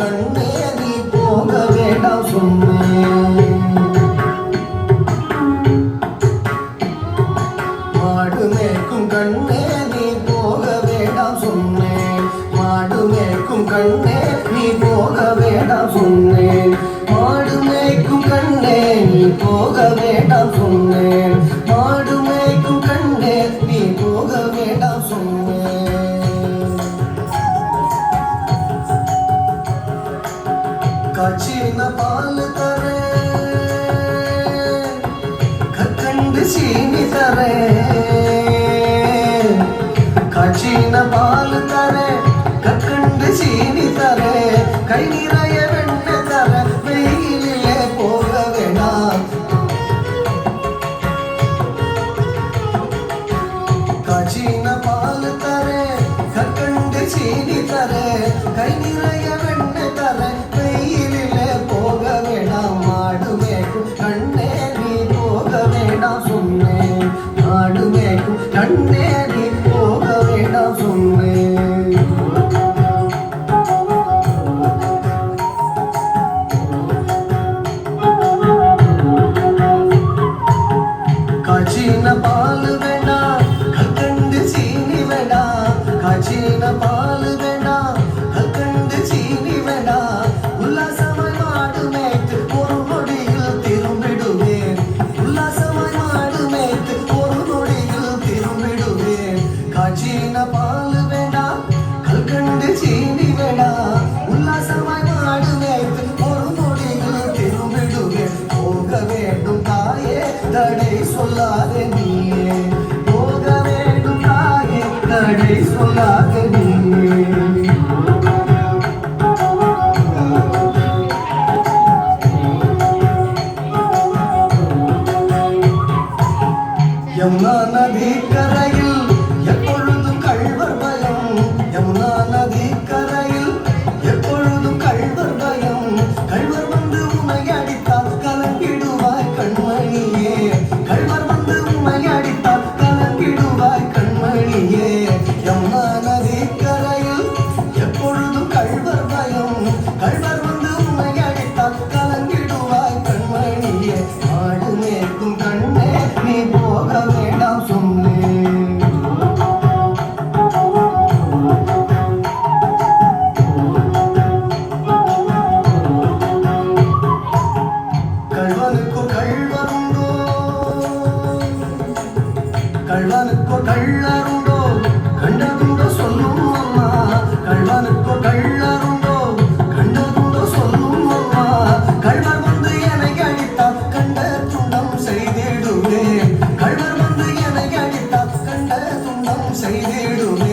கண்ணே நீ போக வேண்டாம் சொன்னேன். மாடு மேய்க்கும் கண்ணே நீ போக வேண்டாம் சொன்னேன். மாடு மேய்க்கும் கண்ணே நீ போக வேண்டாம் சொன்னேன். மாடு மேய்க்கும் கண்ணே நீ போக வேண்டாம் சொன்னேன். மாடு மேய்க்கும் கண்ணே நீ போக வேண்டாம் சொன்னேன். காய்ச்சின பால் தரேன், கற்கண்டு சீனி தரேன். காய்ச்சின பால் தரேன், கற்கண்டு சீனி தரேன். கை நிறைய வெண்ணெய் தர, வெயிலே போக வேண்டாம். காய்ச்சின பால் தரேன், கற்கண்டு சீனி தரேன். கை நிறைய வெண்ணெய் தர, வெயிலே போக வேண்டாம். மாடு மேய்க்கும் கண்ணே நீ போக வேண்டாம் சொன்னேன். மாடு மேய்க்கும் கண்ணே நீ போக வேண்டாம் சொன்னேன். காய்ச்சின பால் வேண்டாம், கற்கண்டு சீனி வேண்டாம். காய்ச்சின பால் வேண்டாம், கற்கண்டு சீனி வேண்டாம். உல்லாசமாய் மாடு மேய்த்து ஒரு நொடியில் திரும்பிடுவேன். உல்லாசமாய் மாடு மேய்த்து ஒரு நொடியில் திரும்பிடுவேன். காய்ச்சின பால் வேண்டாம், கற்கண்டு சீனி வேண்டாம். உல்லாசமாய் மாடு மேய்த்து ஒரு நொடியில் திரும்பிடுவேன். போக வேண்டும் தாயே, தடை சொல்லாத நீயே. போக வேண்டும் தாயே, தடை சொல்லாத நீயே. யமுனா நதி கரையில் எப்பொழுதும் கள்வர் பயம். யமுனா நதி கரையில் எப்பொழுதும் கள்வர் பயம். கள்வர் வந்து உன்னை அடித்தால் கலங்கிடுவாய் கண்மணியே. கள்வர் வந்து உன்னை அடித்தால் கலங்கிடுவாய் கண்மணியே. யமுனா நதி கரையில் எப்பொழுதும் கள்வர் பயம். கள்வர் வந்து உன்னை அடித்தால் கலங்கிடுவாய் கண்மணியே. மாடு மேய்க்கும் கண்ணே நீ போக வேண்டாம் சொன்னேன். கள்வனுக்கோ கள்வருண்டோ, கள்வனுக்கோ கள்ளருண்டோ, கண்டதுண்டோ சொல்லும் அம்மா. கள்வனுக்கோ கள்ளருண்டோ, கண்டதுண்டோ சொல்லும் அம்மா. கள்வர் வந்து என்னை அடித்தால் கண்ட துண்டம் செய்திடுவேன். கள்வர் வந்து என்னை அடித்தால் கண்ட துண்டம் செய்திடுவேன்.